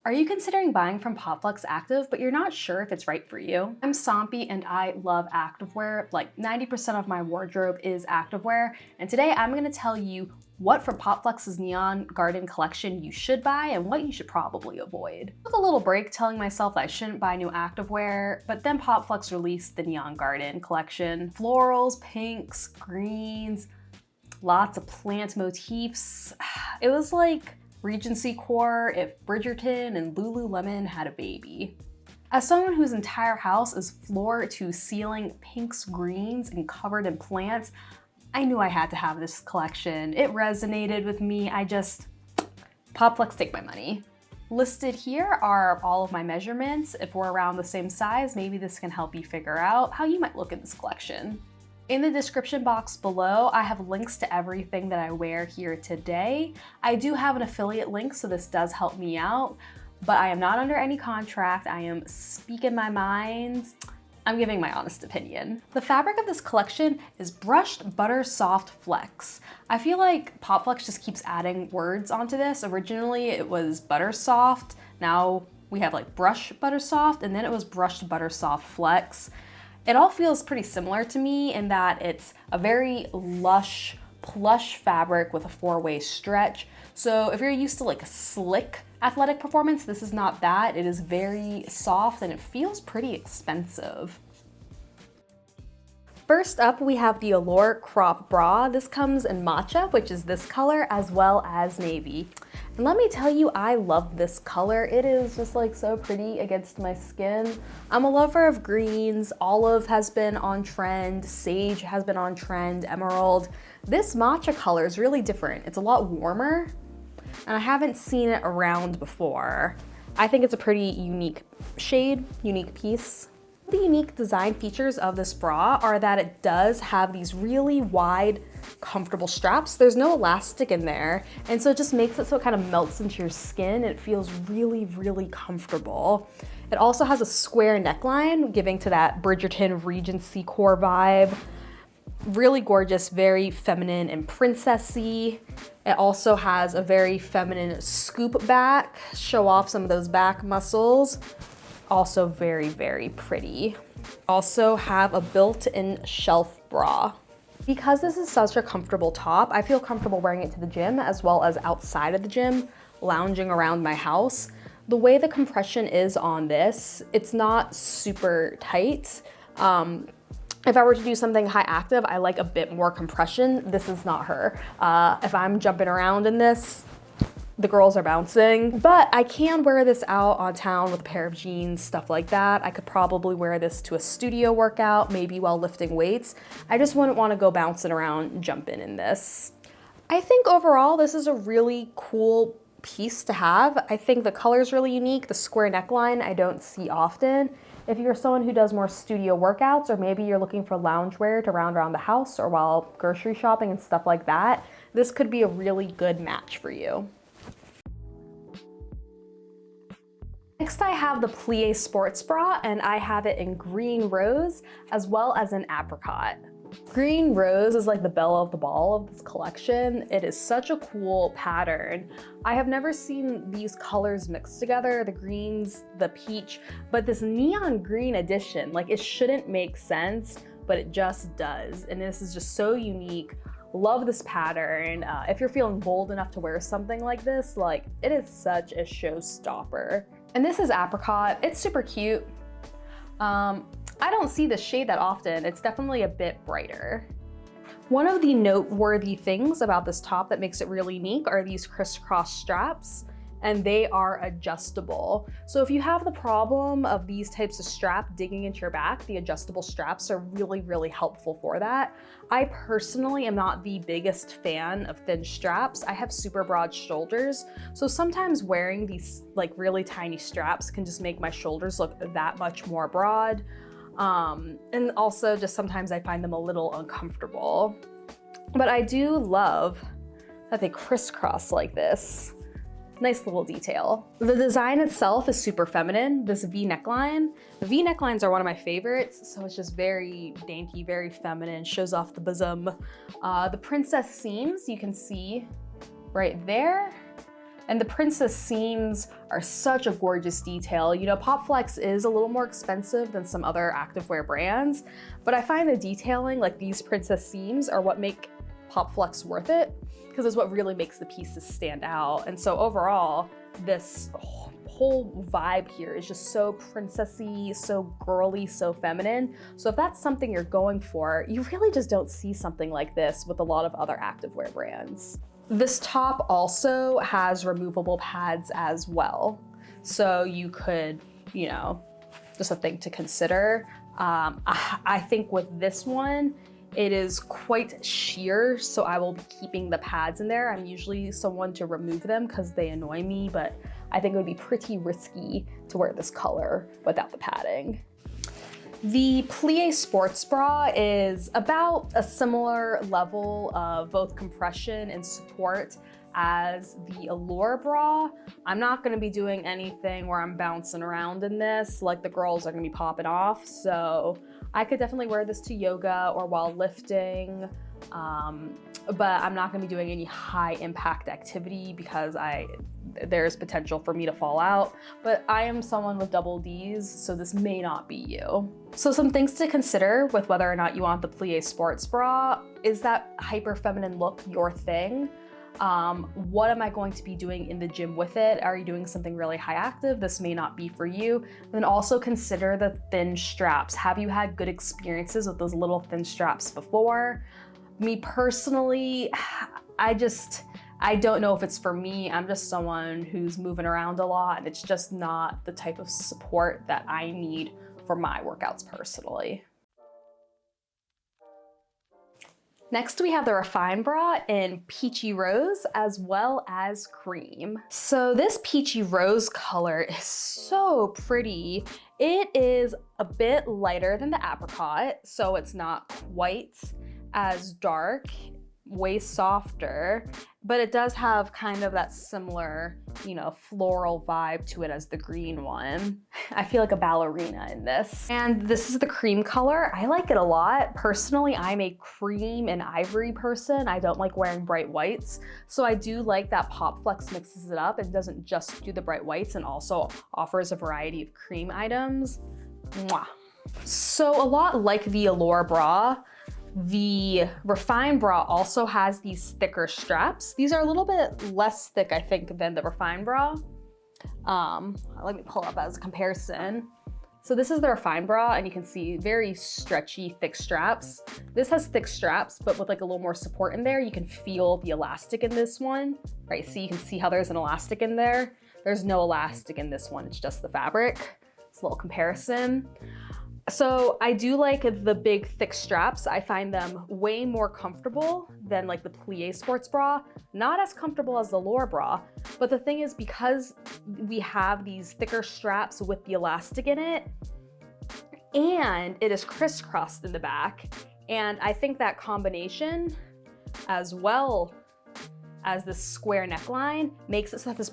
Are you considering buying from Popflex Active, but you're not sure if it's right for you? I'm Stompy and I love activewear. Like 90% of my wardrobe is activewear. And today I'm gonna tell you what from Popflex's Neon Garden collection you should buy and what you should probably avoid. I took a little break telling myself that I shouldn't buy new activewear, but then Popflex released the Neon Garden collection. Florals, pinks, greens, lots of plant motifs. It was like Regencycore if Bridgerton and Lululemon had a baby. As someone whose entire house is floor to ceiling pinks, greens, and covered in plants, I knew I had to have this collection. It resonated with me. Popflex, take my money. Listed here are all of my measurements. If we're around the same size, maybe this can help you figure out how you might look in this collection. In the description box below, I have links to everything that I wear here today. I do have an affiliate link, so this does help me out, but I am not under any contract. I am speaking my mind. I'm giving my honest opinion. The fabric of this collection is brushed butter soft flex. I feel like Popflex just keeps adding words onto this. Originally it was butter soft, now we have like brush butter soft, and then it was brushed butter soft flex. It all feels pretty similar to me in that it's a very lush, plush fabric with a four-way stretch. So if you're used to like a slick athletic performance, this is not that. It is very soft and it feels pretty expensive. First up, we have the Allure Crop Bra. This comes in matcha, which is this color, as well as navy. And let me tell you, I love this color. It is just like so pretty against my skin. I'm a lover of greens. Olive has been on trend. Sage has been on trend. Emerald. This matcha color is really different. It's a lot warmer, and I haven't seen it around before. I think it's a pretty unique shade, unique piece. The unique design features of this bra are that it does have these really wide, comfortable straps. There's no elastic in there, and so it just makes it so it kind of melts into your skin. It feels really, really comfortable. It also has a square neckline, giving to that Bridgerton Regencycore vibe. Really gorgeous, very feminine and princessy. It also has a very feminine scoop back, show off some of those back muscles. Also very, very pretty. Also have a built-in shelf bra. Because this is such a comfortable top, I feel comfortable wearing it to the gym as well as outside of the gym, lounging around my house. The way the compression is on this, it's not super tight. If I were to do something high active, I like a bit more compression. This is not her. If I'm jumping around in this, the girls are bouncing, but I can wear this out on town with a pair of jeans, stuff like that. I could probably wear this to a studio workout, maybe while lifting weights. I just wouldn't want to go bouncing around, jumping in this. I think overall, this is a really cool piece to have. I think the color is really unique. The square neckline I don't see often. If you're someone who does more studio workouts, or maybe you're looking for loungewear to round around the house or while grocery shopping and stuff like that, this could be a really good match for you. Next, I have the Plie Sports Bra, and I have it in green rose as well as in apricot. Green rose is like the belle of the ball of this collection. It is such a cool pattern. I have never seen these colors mixed together, the greens, the peach, but this neon green addition, like it shouldn't make sense, but it just does. And this is just so unique. Love this pattern. If you're feeling bold enough to wear something like this, like it is such a showstopper. And this is apricot. It's super cute. I don't see this shade that often. It's definitely a bit brighter. One of the noteworthy things about this top that makes it really unique are these crisscross straps, and they are adjustable. So if you have the problem of these types of strap digging into your back, the adjustable straps are really, really helpful for that. I personally am not the biggest fan of thin straps. I have super broad shoulders, so sometimes wearing these like really tiny straps can just make my shoulders look that much more broad. And also just sometimes I find them a little uncomfortable. But I do love that they crisscross like this. Nice little detail. The design itself is super feminine, this V neckline. The V necklines are one of my favorites, so it's just very dainty, very feminine, shows off the bosom. The princess seams, you can see right there. And the princess seams are such a gorgeous detail. You know, Popflex is a little more expensive than some other activewear brands, but I find the detailing, like these princess seams, are what make Popflex worth it, because it's what really makes the pieces stand out. And so overall, this whole vibe here is just so princessy, so girly, so feminine. So if that's something you're going for, you really just don't see something like this with a lot of other activewear brands. This top also has removable pads as well. So you could, you know, just a thing to consider. I think with this one, it is quite sheer, so I will be keeping the pads in there. I'm usually someone to remove them because they annoy me, but I think it would be pretty risky to wear this color without the padding. The Plie Sports Bra is about a similar level of both compression and support as the Allure Bra. I'm not gonna be doing anything where I'm bouncing around in this, like the girls are gonna be popping off, so I could definitely wear this to yoga or while lifting, but I'm not gonna be doing any high impact activity because there's potential for me to fall out, but I am someone with double Ds, so this may not be you. So some things to consider with whether or not you want the Plie Sports Bra. Is that hyper feminine look your thing? What am I going to be doing in the gym with it? Are you doing something really high active? This may not be for you. Then also consider the thin straps. Have you had good experiences with those little thin straps before? Me personally, I don't know if it's for me. I'm just someone who's moving around a lot, and it's just not the type of support that I need for my workouts personally. Next, we have the Refine Bra in Peachy Rose as well as Cream. So this Peachy Rose color is so pretty. It is a bit lighter than the Apricot, so it's not quite as dark, way softer, but it does have kind of that similar, you know, floral vibe to it as the green one. I feel like a ballerina in this. And this is the cream color. I like it a lot. Personally, I'm a cream and ivory person. I don't like wearing bright whites. So I do like that Popflex mixes it up and doesn't just do the bright whites and also offers a variety of cream items. Mwah. So a lot like the Allure Bra, the Refine Bra also has these thicker straps. These are a little bit less thick, I think, than the Refine Bra. Let me pull up as a comparison. So this is the Refine Bra, and you can see very stretchy, thick straps. This has thick straps, but with like a little more support in there. You can feel the elastic in this one, right? So you can see how there's an elastic in there. There's no elastic in this one, it's just the fabric. It's a little comparison. So I do like the big thick straps. I find them way more comfortable than like the Plie Sports Bra. Not as comfortable as the Allure Bra, but the thing is, because we have these thicker straps with the elastic in it, and it is crisscrossed in the back, and I think that combination, as well as the square neckline, makes it so that the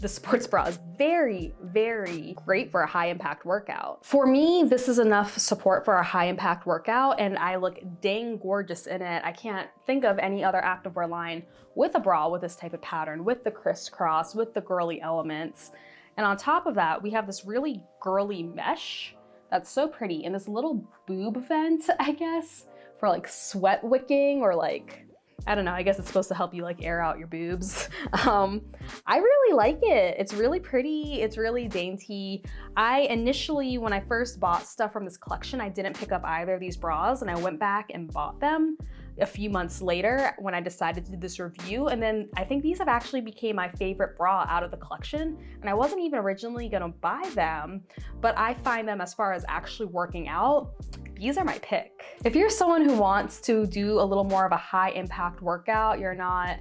sports bra is very, very great for a high impact workout. For me, this is enough support for a high impact workout, and I look dang gorgeous in it. I can't think of any other activewear line with a bra with this type of pattern, with the crisscross, with the girly elements. And on top of that, we have this really girly mesh that's so pretty, and this little boob vent, I guess, for like sweat wicking, or like, I don't know, I guess it's supposed to help you like air out your boobs. I really like it. It's really pretty, it's really dainty. I initially, when I first bought stuff from this collection, I didn't pick up either of these bras, and I went back and bought them a few months later when I decided to do this review. And then I think these have actually became my favorite bra out of the collection. And I wasn't even originally gonna buy them, but I find them, as far as actually working out, these are my pick. If you're someone who wants to do a little more of a high impact workout, you're not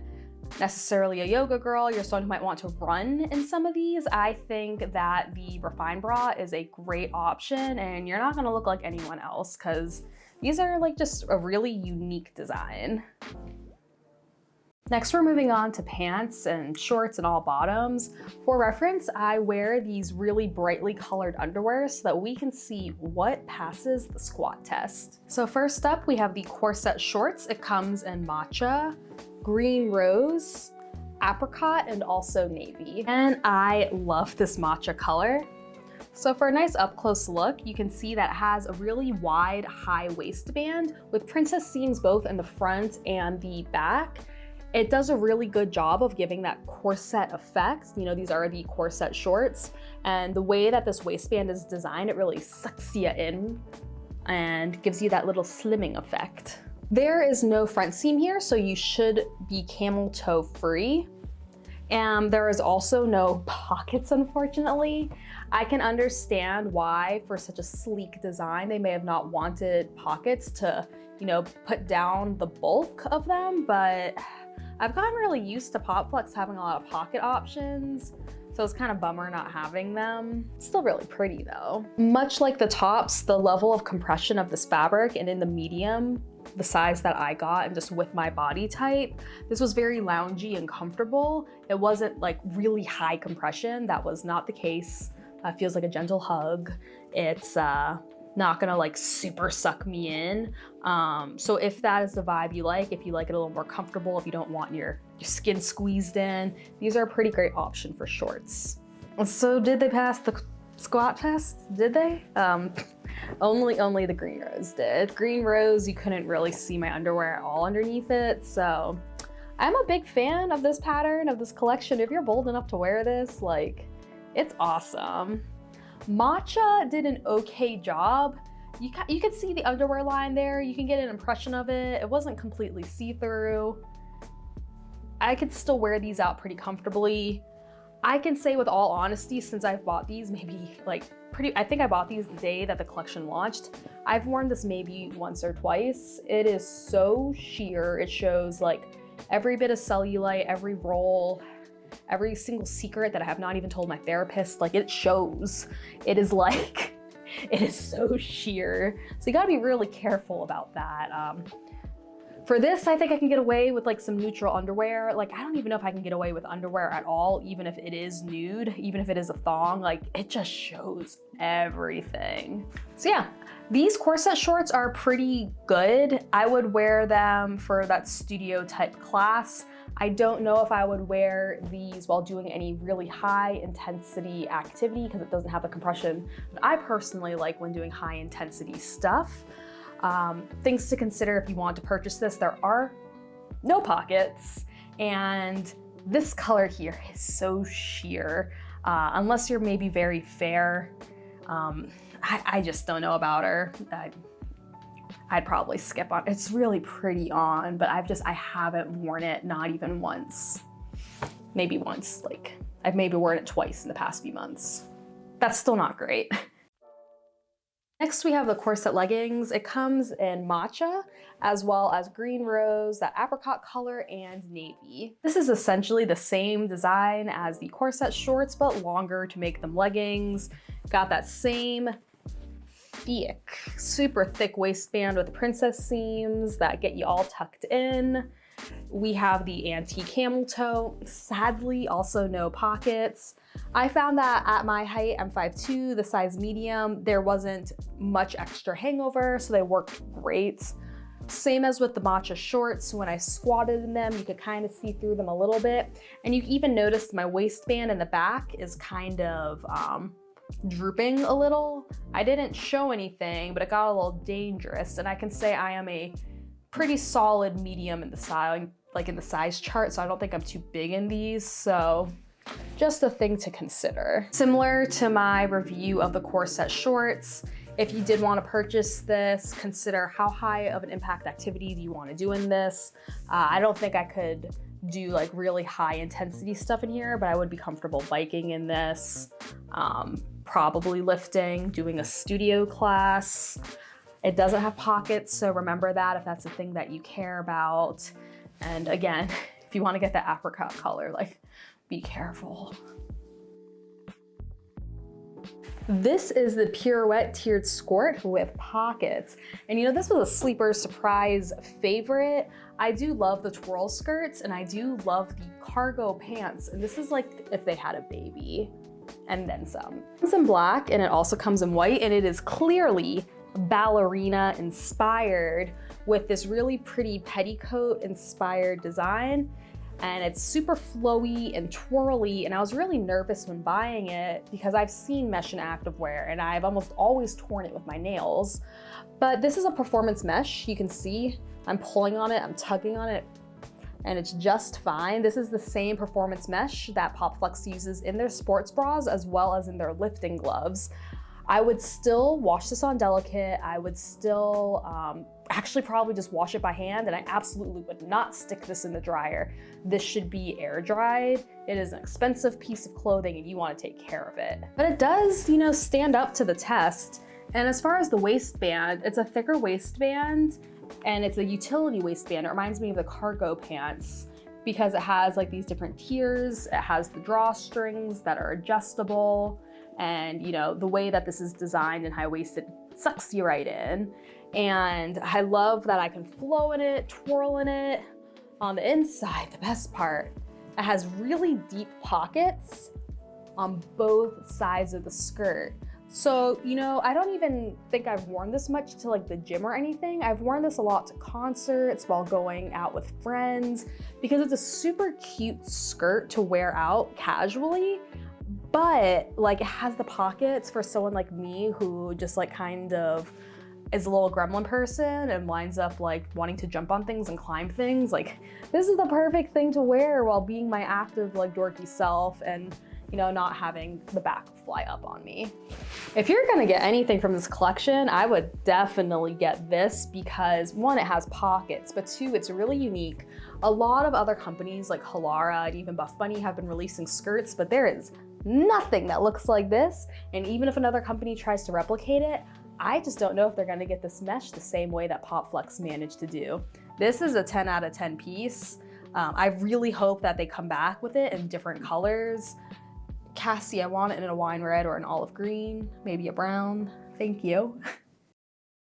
necessarily a yoga girl, you're someone who might want to run in some of these, I think that the Refine Bra is a great option, and you're not gonna look like anyone else because these are like just a really unique design. Next, we're moving on to pants and shorts and all bottoms. For reference, I wear these really brightly colored underwear so that we can see what passes the squat test. So first up, we have the corset shorts. It comes in matcha, green rose, apricot and also navy. And I love this matcha color. So for a nice up close look, you can see that it has a really wide high waistband with princess seams both in the front and the back. It does a really good job of giving that corset effect. You know, these are the corset shorts, and the way that this waistband is designed, it really sucks you in and gives you that little slimming effect. There is no front seam here, so you should be camel toe free. And there is also no pockets, unfortunately. I can understand why, for such a sleek design, they may have not wanted pockets to, you know, put down the bulk of them, but I've gotten really used to Popflex having a lot of pocket options, so it's kind of bummer not having them. Still really pretty though. Much like the tops, the level of compression of this fabric, and in the medium, the size that I got and just with my body type, this was very loungy and comfortable. It wasn't like really high compression. That was not the case. It feels like a gentle hug. It's not gonna like super suck me in. So if that is the vibe you like, if you like it a little more comfortable, if you don't want your skin squeezed in, these are a pretty great option for shorts. So did they pass the squat test? Did they? Only the green rose did. Green rose, you couldn't really see my underwear at all underneath it. So I'm a big fan of this pattern, of this collection. If you're bold enough to wear this, like, it's awesome. Matcha did an okay job. You could see the underwear line there. You can get an impression of it. It wasn't completely see-through. I could still wear these out pretty comfortably. I can say with all honesty, since I've bought these maybe like I think I bought these the day that the collection launched. I've worn this maybe once or twice. It is so sheer. It shows like every bit of cellulite, every roll, every single secret that I have not even told my therapist. Like, it shows. It is like, it is so sheer. So you gotta be really careful about that. For this, I think I can get away with like some neutral underwear. Like, I don't even know if I can get away with underwear at all, even if it is nude, even if it is a thong. Like, it just shows everything. So yeah, these corset shorts are pretty good. I would wear them for that studio type class. I don't know if I would wear these while doing any really high intensity activity because it doesn't have the compression that I personally like when doing high intensity stuff. Things to consider if you want to purchase this: there are no pockets, and this color here is so sheer. Unless you're maybe very fair, I just don't know about her. I'd probably skip on. It's really pretty on, but I haven't worn it, not even once. Maybe once, like I've maybe worn it twice in the past few months. That's still not great. Next we have the Corset Leggings. It comes in matcha, as well as green rose, that apricot color, and navy. This is essentially the same design as the corset shorts, but longer to make them leggings. Got that same thick, super thick waistband with princess seams that get you all tucked in. We have the antique camel toe, sadly also no pockets. I found that at my height, I'm 5'2", the size medium, there wasn't much extra hangover, so they worked great. Same as with the matcha shorts, when I squatted in them, you could kind of see through them a little bit. And you even noticed my waistband in the back is kind of drooping a little. I didn't show anything, but it got a little dangerous, and I can say I am a pretty solid medium in the style, like in the size chart, so I don't think I'm too big in these, so just a thing to consider. Similar to my review of the corset shorts, if you did want to purchase this, consider how high of an impact activity do you want to do in this. I don't think I could do like really high intensity stuff in here, but I would be comfortable biking in this, probably lifting, doing a studio class. It doesn't have pockets, so remember that if that's a thing that you care about. And again, if you want to get the apricot color, like, be careful. This is the Pirouette tiered skirt with pockets. And you know, this was a sleeper surprise favorite. I do love the twirl skirts, and I do love the cargo pants. And this is like if they had a baby, and then some. It comes in black, and it also comes in white, and it is clearly ballerina inspired with this really pretty petticoat inspired design. and it's super flowy and twirly, and I was really nervous when buying it because I've seen mesh in activewear and I've almost always torn it with my nails. But this is a performance mesh. You can see I'm pulling on it, I'm tugging on it, and it's just fine. This is the same performance mesh that Popflex uses in their sports bras as well as in their lifting gloves. I would still wash this on delicate. I would still actually probably just wash it by hand, and I absolutely would not stick this in the dryer. This should be air dried. It is an expensive piece of clothing and you want to take care of it. But it does, you know, stand up to the test. And as far as the waistband, it's a thicker waistband and it's a utility waistband. It reminds me of the cargo pants because it has like these different tiers. It has the drawstrings that are adjustable. And you know, the way that this is designed and high-waisted sucks you right in. And I love that I can flow in it, twirl in it. On the inside, the best part, it has really deep pockets on both sides of the skirt. So, you know, I don't even think I've worn this much to like the gym or anything. I've worn this a lot to concerts while going out with friends because it's a super cute skirt to wear out casually. But like it has the pockets for someone like me who just like kind of is a little gremlin person and winds up like wanting to jump on things and climb things. Like this is the perfect thing to wear while being my active like dorky self and, you know, not having the back fly up on me. If you're gonna get anything from this collection, I would definitely get this because one, it has pockets, but two, it's really unique. A lot of other companies like Halara and even Buff Bunny have been releasing skirts, but there is nothing that looks like this. And even if another company tries to replicate it, I just don't know if they're gonna get this mesh the same way that Popflex managed to do. This is a 10 out of 10 piece. I really hope that they come back with it in different colors. Cassey, I want it in a wine red or an olive green, maybe a brown. Thank you.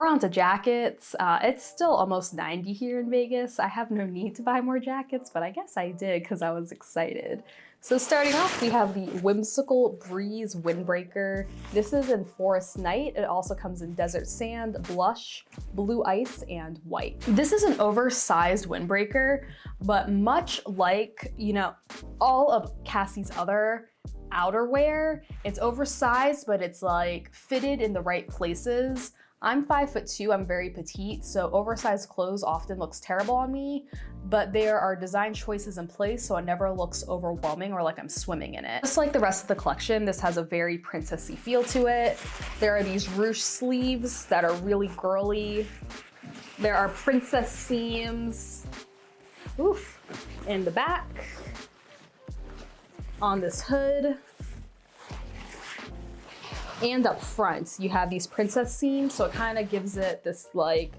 We're on to jackets. It's still almost 90 here in Vegas. I have no need to buy more jackets, but I guess I did because I was excited. So starting off, we have the Whimsical Breeze Windbreaker. This is in Forest Night. It also comes in Desert Sand, Blush, Blue Ice, and White. This is an oversized windbreaker, but much like, you know, all of Cassey's other outerwear, it's oversized, but it's like fitted in the right places. I'm 5'2", I'm very petite, so oversized clothes often looks terrible on me, but there are design choices in place so it never looks overwhelming or like I'm swimming in it. Just like the rest of the collection, this has a very princessy feel to it. There are these ruche sleeves that are really girly. There are princess seams, oof, in the back, on this hood. And up front, you have these princess seams, so it kind of gives it this like,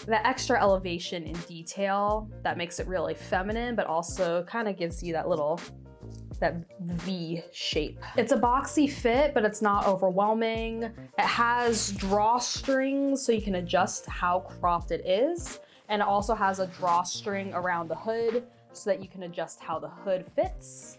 that extra elevation in detail that makes it really feminine, but also kind of gives you that little, that V shape. It's a boxy fit, but it's not overwhelming. It has drawstrings, so you can adjust how cropped it is. And it also has a drawstring around the hood so that you can adjust how the hood fits.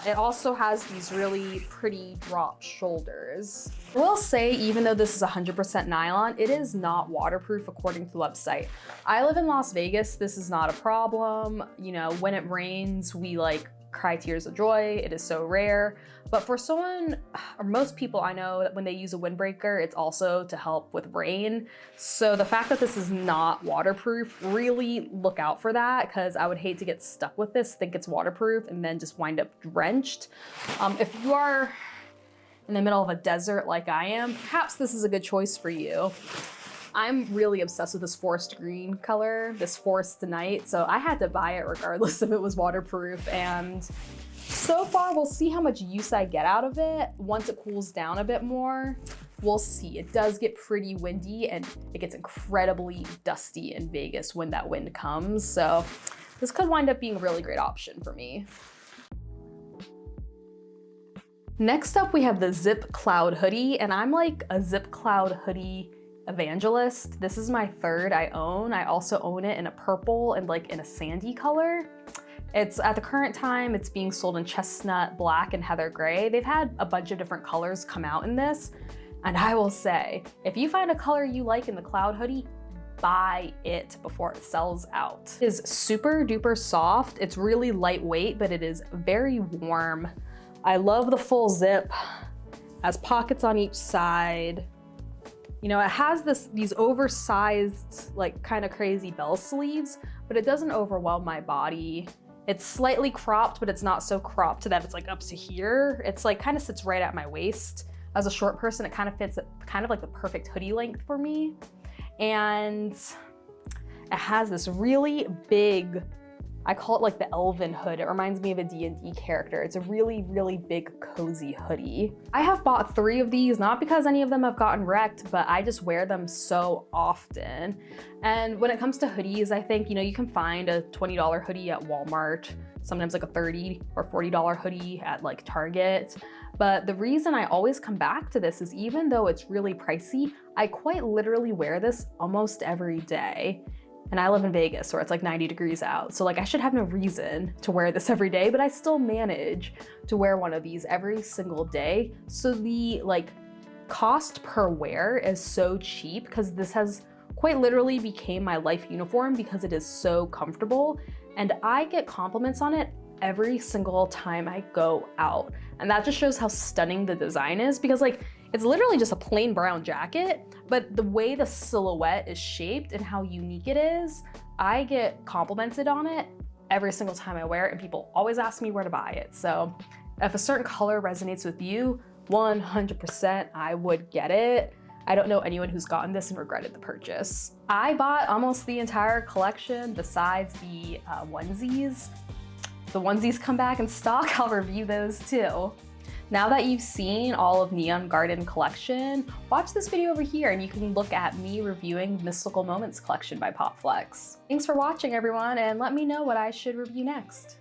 It also has these really pretty drop shoulders. I will say, even though this is 100% nylon, it is not waterproof according to the website. I live in Las Vegas, this is not a problem. You know, when it rains, we like cry tears of joy. It is so rare. But for someone, or most people I know, that when they use a windbreaker, it's also to help with rain. So the fact that this is not waterproof, really look out for that, because I would hate to get stuck with this, think it's waterproof, and then just wind up drenched. If you are in the middle of a desert like I am, perhaps this is a good choice for you. I'm really obsessed with this forest green color, this Forest Night, so I had to buy it regardless if it was waterproof, and so far we'll see how much use I get out of it. Once it cools down a bit more, we'll see. It does get pretty windy and it gets incredibly dusty in Vegas when that wind comes, so this could wind up being a really great option for me. Next up, we have the Zip Cloud Hoodie, and I'm like a Zip Cloud Hoodie evangelist. This is my third I own. I also own it in a purple and like in a sandy color. It's at the current time, it's being sold in chestnut, black, and heather gray. They've had a bunch of different colors come out in this. And I will say, if you find a color you like in the Cloud Hoodie, buy it before it sells out. It is super duper soft. It's really lightweight, but it is very warm. I love the full zip. Has pockets on each side. You know, it has these oversized, like kind of crazy bell sleeves, but it doesn't overwhelm my body. It's slightly cropped, but it's not so cropped that it's like up to here. It's like kind of sits right at my waist. As a short person, it kind of fits kind of like the perfect hoodie length for me. And it has this really big, I call it like the elven hood. It reminds me of a D&D character. It's a really, really big, cozy hoodie. I have bought 3 of these, not because any of them have gotten wrecked, but I just wear them so often. And when it comes to hoodies, I think, you know, you can find a $20 hoodie at Walmart, sometimes like a $30 or $40 hoodie at like Target. But the reason I always come back to this is even though it's really pricey, I quite literally wear this almost every day. And I live in Vegas where it's like 90 degrees out. So like I should have no reason to wear this every day, but I still manage to wear one of these every single day. So the like cost per wear is so cheap because this has quite literally became my life uniform because it is so comfortable. And I get compliments on it every single time I go out. And that just shows how stunning the design is because like, it's literally just a plain brown jacket, but the way the silhouette is shaped and how unique it is, I get complimented on it every single time I wear it, and people always ask me where to buy it. So if a certain color resonates with you, 100% I would get it. I don't know anyone who's gotten this and regretted the purchase. I bought almost the entire collection besides the onesies. The onesies come back in stock, I'll review those too. Now that you've seen all of Neon Garden collection, watch this video over here and you can look at me reviewing Mystical Moments collection by Popflex. Thanks for watching everyone, and let me know what I should review next.